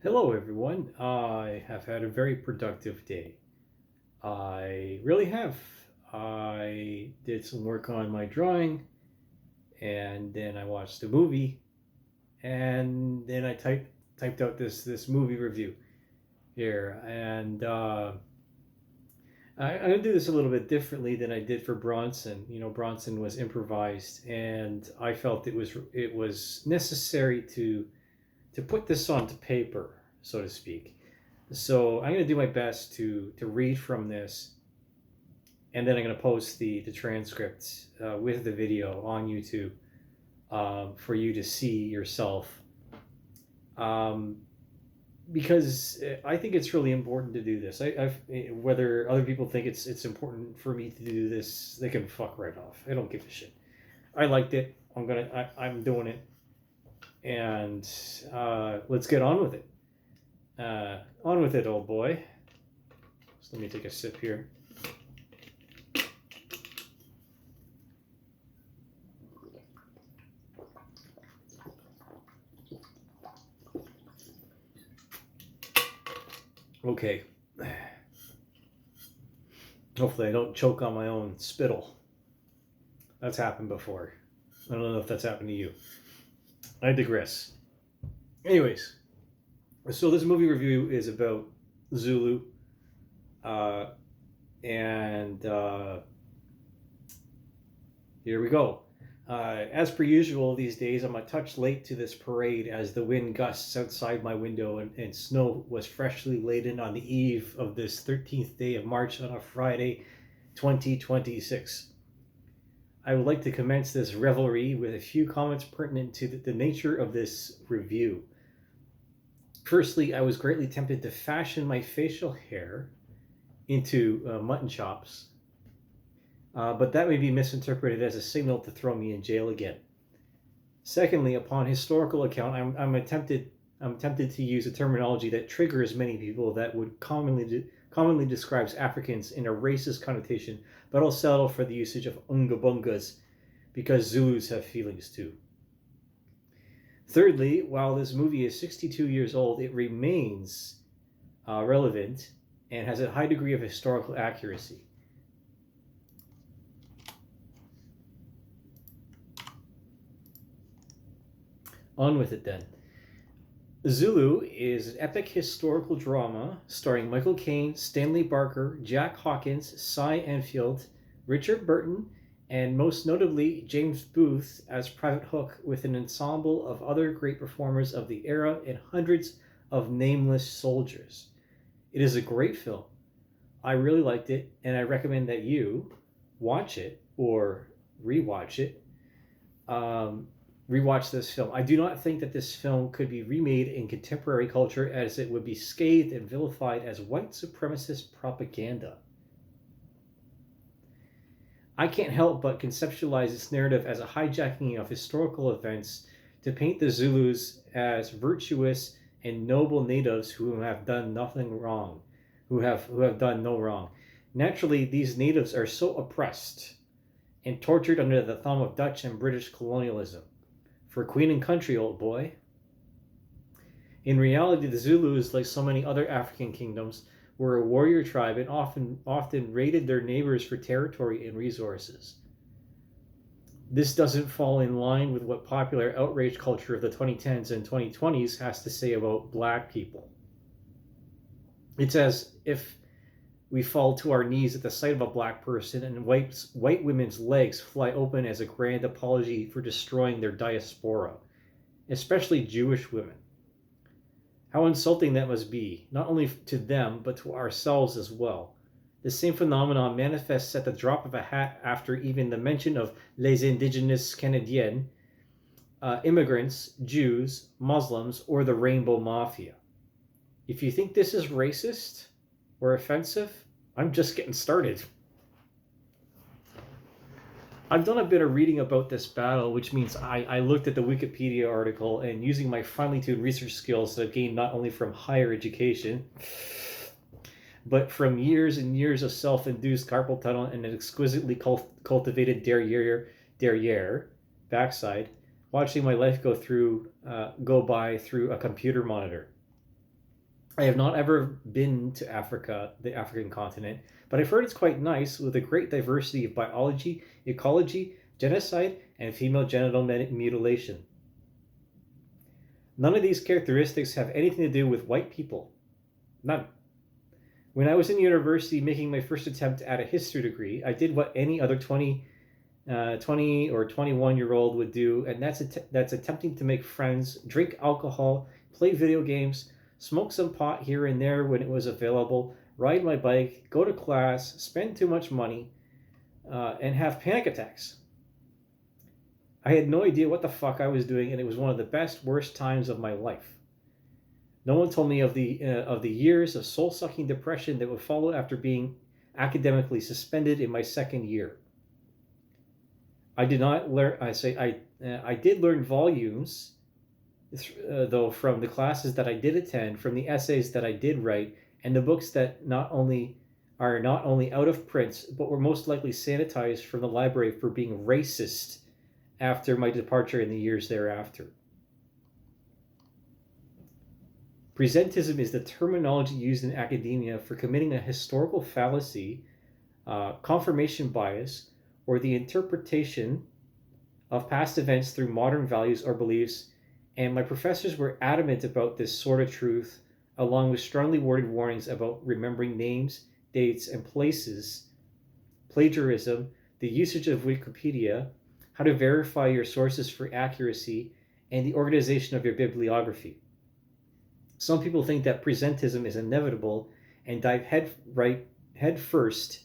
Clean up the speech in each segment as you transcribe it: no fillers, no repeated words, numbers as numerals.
Hello, everyone. I have had a very productive day. I really have. I did some work on my drawing, and then I watched a movie, and then I typed out this movie review here. And I'm gonna do this a little bit differently than I did for Bronson. You know, Bronson was improvised, and I felt it was necessary to put this onto paper, so to speak. So I'm going to do my best to read from this, and then I'm going to post the transcript with the video on YouTube for you to see yourself. Um, because I think it's really important to do this. Whether other people think it's important for me to do this, they can fuck right off. I don't give a shit. I liked it. I'm doing it, and let's get on with it. On with it, old boy. So let me take a sip here. Okay. Hopefully I don't choke on my own spittle. That's happened before. I don't know if that's happened to you. I digress. Anyways, so this movie review is about Zulu. Uh, and Here we go. As per usual these days, I'm a touch late to this parade as the wind gusts outside my window and snow was freshly laden on the eve of this 13th day of March on a Friday, 2026. I would like to commence this revelry with a few comments pertinent to the nature of this review. Firstly, I was greatly tempted to fashion my facial hair into mutton chops, but that may be misinterpreted as a signal to throw me in jail again. Secondly, upon historical account, I'm tempted to use a terminology that triggers many people that would commonly describes Africans in a racist connotation, but I'll settle for the usage of unga bungas because Zulus have feelings too. Thirdly, while this movie is 62 years old, it remains relevant and has a high degree of historical accuracy. On with it then. Zulu is an epic historical drama starring Michael Caine, Stanley Barker, Jack Hawkins, Cy Enfield, Richard Burton, and most notably James Booth as Private Hook, with an ensemble of other great performers of the era and hundreds of nameless soldiers. It is a great film. I really liked it, and I recommend that you watch it or rewatch it. Rewatch this film. I do not think that this film could be remade in contemporary culture, as it would be scathed and vilified as white supremacist propaganda. I can't help but conceptualize this narrative as a hijacking of historical events to paint the Zulus as virtuous and noble natives who have done nothing wrong, who have done no wrong. Naturally, these natives are so oppressed and tortured under the thumb of Dutch and British colonialism. For Queen and country, old boy. In reality, the Zulus, like so many other African kingdoms, were a warrior tribe and often raided their neighbors for territory and resources. This doesn't fall in line with what popular outrage culture of the 2010s and 2020s has to say about black people. It's as if we fall to our knees at the sight of a black person and white women's legs fly open as a grand apology for destroying their diaspora, especially Jewish women. How insulting that must be, not only to them, but to ourselves as well. The same phenomenon manifests at the drop of a hat after even the mention of les indigenous Canadiens, immigrants, Jews, Muslims, or the Rainbow Mafia. If you think this is racist or offensive, I'm just getting started. I've done a bit of reading about this battle, which means I looked at the Wikipedia article, and using my finely tuned research skills that I've gained not only from higher education, but from years and years of self-induced carpal tunnel and an exquisitely cultivated derriere backside, watching my life go by through a computer monitor. I have not ever been to Africa, the African continent, but I've heard it's quite nice with a great diversity of biology, ecology, genocide, and female genital mutilation. None of these characteristics have anything to do with white people. None. When I was in university making my first attempt at a history degree, I did what any other 20 or 21-year-old would do, and that's attempting to make friends, drink alcohol, play video games, smoke some pot here and there when it was available, ride my bike, go to class, spend too much money, and have panic attacks. I had no idea what the fuck I was doing, and it was one of the best, worst times of my life. No one told me of the years of soul-sucking depression that would follow after being academically suspended in my second year. I did not learn. I did learn volumes, though, from the classes that I did attend, from the essays that I did write, and the books that not only out of print, but were most likely sanitized from the library for being racist after my departure in the years thereafter. Presentism is the terminology used in academia for committing a historical fallacy, confirmation bias, or the interpretation of past events through modern values or beliefs, and my professors were adamant about this sort of truth, along with strongly worded warnings about remembering names, dates, and places, plagiarism, the usage of Wikipedia, how to verify your sources for accuracy, and the organization of your bibliography. Some people think that presentism is inevitable and dive head first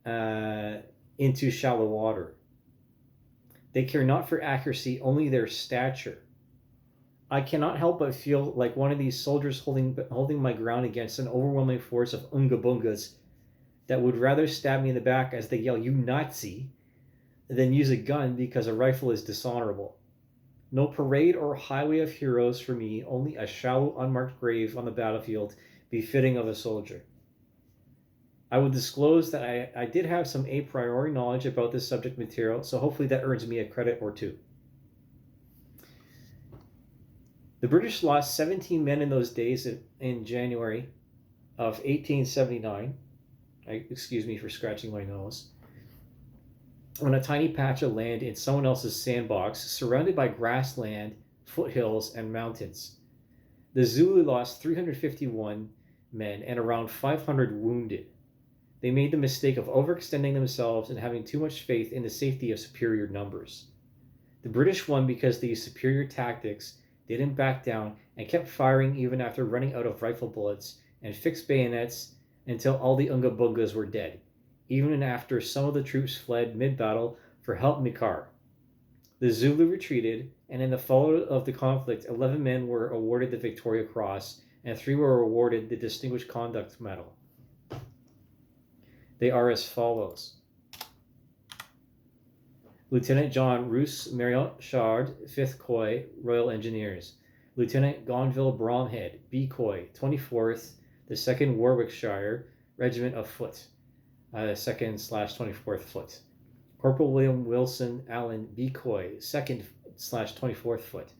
into shallow water. They care not for accuracy, only their stature. I cannot help but feel like one of these soldiers holding my ground against an overwhelming force of Unga Bungas that would rather stab me in the back as they yell, "You Nazi," than use a gun because a rifle is dishonorable. No parade or highway of heroes for me, only a shallow, unmarked grave on the battlefield befitting of a soldier. I will disclose that I did have some a priori knowledge about this subject material, so hopefully that earns me a credit or two. The British lost 17 men in those days in January of 1879. Excuse me for scratching my nose. On a tiny patch of land in someone else's sandbox, surrounded by grassland, foothills, and mountains. The Zulu lost 351 men and around 500 wounded. They made the mistake of overextending themselves and having too much faith in the safety of superior numbers. The British won because these superior tactics didn't back down and kept firing even after running out of rifle bullets and fixed bayonets until all the Unga Bungas were dead, even after some of the troops fled mid-battle for help Mikar. The Zulu retreated, and in the fall of the conflict, 11 men were awarded the Victoria Cross, and 3 were awarded the Distinguished Conduct Medal. They are as follows. Lieutenant John Roos Marriott Shard, 5th Khoi, Royal Engineers. Lieutenant Gonville Bromhead, B. Khoi, 24th, the 2nd Warwickshire Regiment of Foot, 2nd/24th Foot. Corporal William Wilson Allen, B. Khoi, 2nd/24th Foot.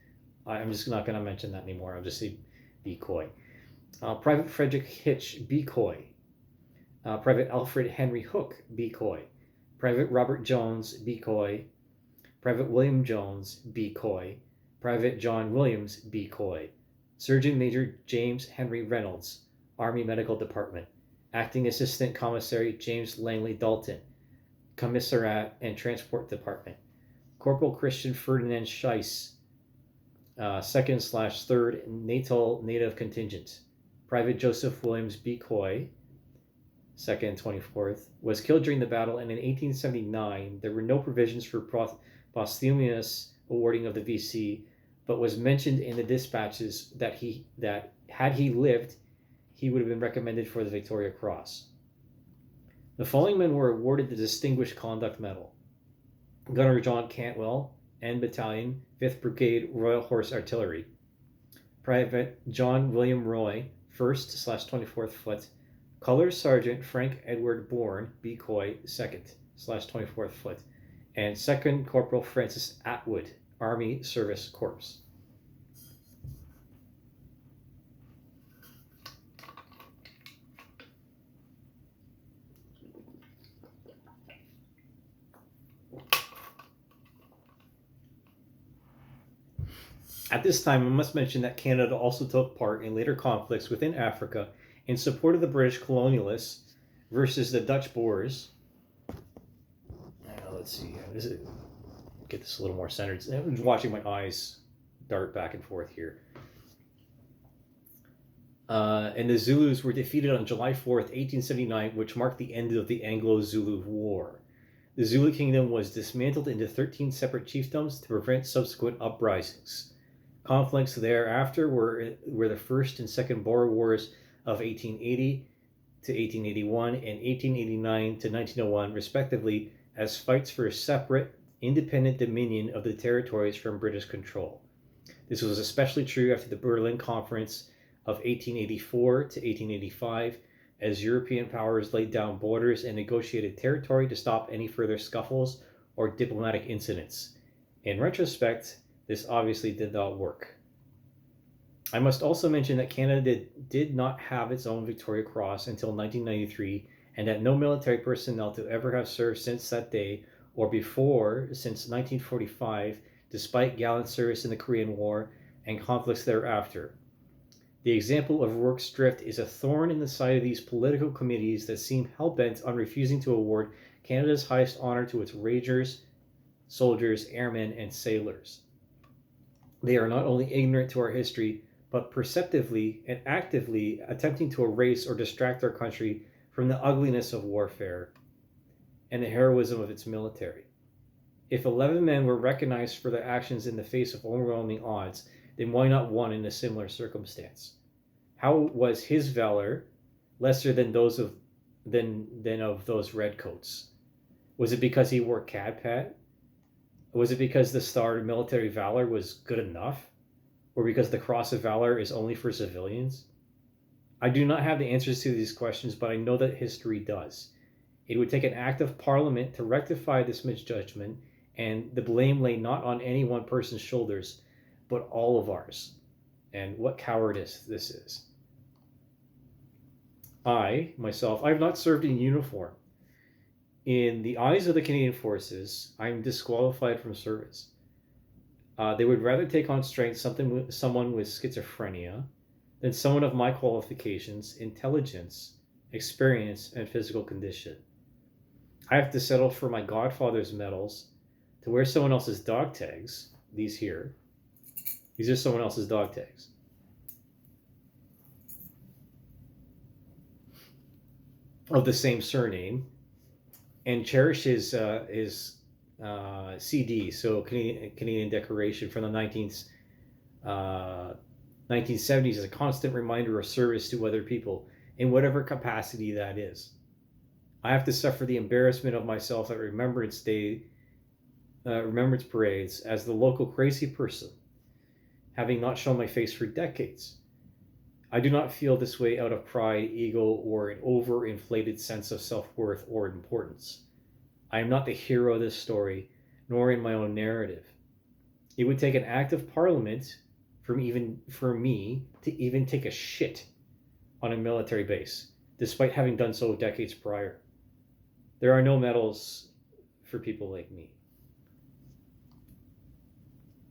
I'm just not going to mention that anymore. I'll just say B. Khoi. Private Frederick Hitch, B. Khoi. Private Alfred Henry Hook, B. Khoi. Private Robert Jones, B. Khoi. Private William Jones, B. Khoi. Private John Williams, B. Khoi. Surgeon Major James Henry Reynolds, Army Medical Department. Acting Assistant Commissary James Langley Dalton, Commissariat and Transport Department. Corporal Christian Ferdinand Scheiss, 2nd/3rd Natal Native Contingent. Private Joseph Williams B. Khoi, 2nd, 24th, was killed during the battle, and in 1879 there were no provisions for posthumous awarding of the VC, but was mentioned in the dispatches that had he lived, he would have been recommended for the Victoria Cross. The following men were awarded the Distinguished Conduct Medal. Gunner John Cantwell, N Battalion, 5th Brigade Royal Horse Artillery. Private John William Roy, 1st/24th Foot. Color Sergeant Frank Edward Bourne, B. Khoi, 2nd/24th Foot. And 2nd Corporal Francis Atwood, Army Service Corps. At this time, I must mention that Canada also took part in later conflicts within Africa in support of the British colonialists versus the Dutch Boers. Let's see. Get this a little more centered. I'm watching my eyes dart back and forth here. And the Zulus were defeated on July 4th, 1879, which marked the end of the Anglo-Zulu War. The Zulu kingdom was dismantled into 13 separate chiefdoms to prevent subsequent uprisings. Conflicts thereafter were the First and Second Boer Wars of 1880 to 1881 and 1889 to 1901, respectively, as fights for a separate, independent dominion of the territories from British control. This was especially true after the Berlin Conference of 1884 to 1885, as European powers laid down borders and negotiated territory to stop any further scuffles or diplomatic incidents. In retrospect, this obviously did not work. I must also mention that Canada did not have its own Victoria Cross until 1993, and that no military personnel to ever have served since that day or before since 1945, despite gallant service in the Korean War and conflicts thereafter. The example of Rorke's Drift is a thorn in the side of these political committees that seem hell-bent on refusing to award Canada's highest honor to its rangers, soldiers, airmen, and sailors. They are not only ignorant to our history, but perceptively and actively attempting to erase or distract our country from the ugliness of warfare and the heroism of its military. If 11 men were recognized for their actions in the face of overwhelming odds, then why not one in a similar circumstance? How was his valor lesser than those of those redcoats? Was it because he wore cadpat? Was it because the star of military valor was good enough? Or because the cross of valor is only for civilians? I do not have the answers to these questions, but I know that history does. It would take an act of parliament to rectify this misjudgment, and the blame lay not on any one person's shoulders, but all of ours. And what cowardice this is. I, myself, I have not served in uniform. In the eyes of the Canadian Forces, I am disqualified from service. They would rather take on strength someone with schizophrenia than someone of my qualifications, intelligence, experience, and physical condition. I have to settle for my godfather's medals, to wear someone else's dog tags, these here. These are someone else's dog tags. Of the same surname, and cherish his CD, so Canadian Declaration from the 1970s, as a constant reminder of service to other people in whatever capacity that is. I have to suffer the embarrassment of myself at Remembrance parades as the local crazy person, having not shown my face for decades. I do not feel this way out of pride, ego, or an overinflated sense of self-worth or importance. I am not the hero of this story, nor in my own narrative. It would take an act of parliament for me to even take a shit on a military base, despite having done so decades prior. There are no medals for people like me.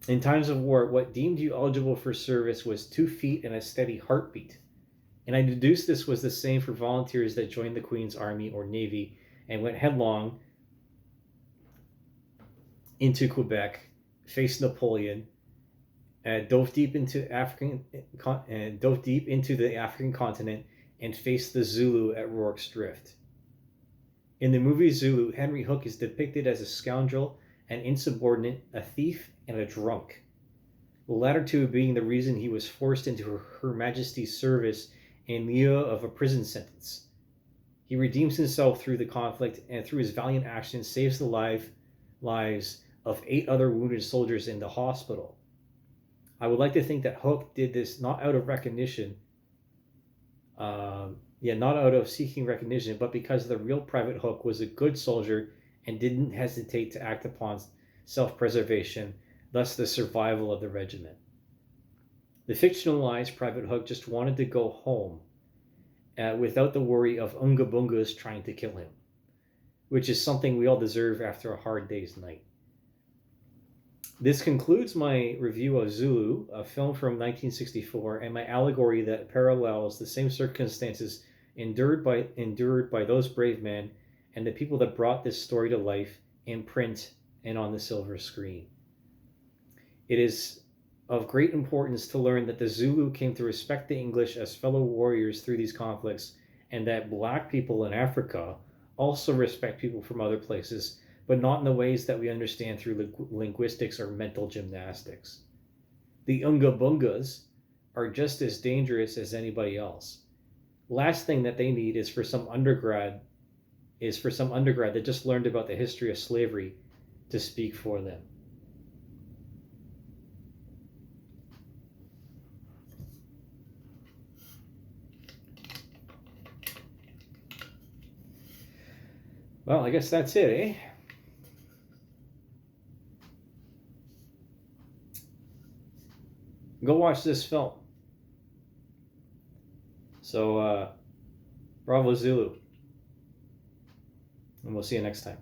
In times of war, what deemed you eligible for service was 2 feet and a steady heartbeat. And I deduced this was the same for volunteers that joined the Queen's Army or Navy and went headlong into Quebec, faced Napoleon, dove deep into the African continent, and faced the Zulu at Rorke's Drift. In the movie Zulu, Henry Hook is depicted as a scoundrel, an insubordinate, a thief, and a drunk. The latter two being the reason he was forced into Her Majesty's service in lieu of a prison sentence. He redeems himself through the conflict, and through his valiant actions saves the lives of 8 other wounded soldiers in the hospital. I would like to think that Hook did this not out of recognition, not out of seeking recognition, but because the real Private Hook was a good soldier and didn't hesitate to act upon self-preservation, thus the survival of the regiment. The fictionalized Private Hook just wanted to go home without the worry of Unga Bungas trying to kill him, which is something we all deserve after a hard day's night. This concludes my review of Zulu, a film from 1964, and my allegory that parallels the same circumstances endured by those brave men and the people that brought this story to life in print and on the silver screen. It is of great importance to learn that the Zulu came to respect the English as fellow warriors through these conflicts, and that black people in Africa also respect people from other places, but not in the ways that we understand through linguistics or mental gymnastics. The Unga Bungas are just as dangerous as anybody else. Last thing that they need is for some undergrad that just learned about the history of slavery to speak for them. Well, I guess that's it, eh? Go watch this film. So, Bravo Zulu. And we'll see you next time.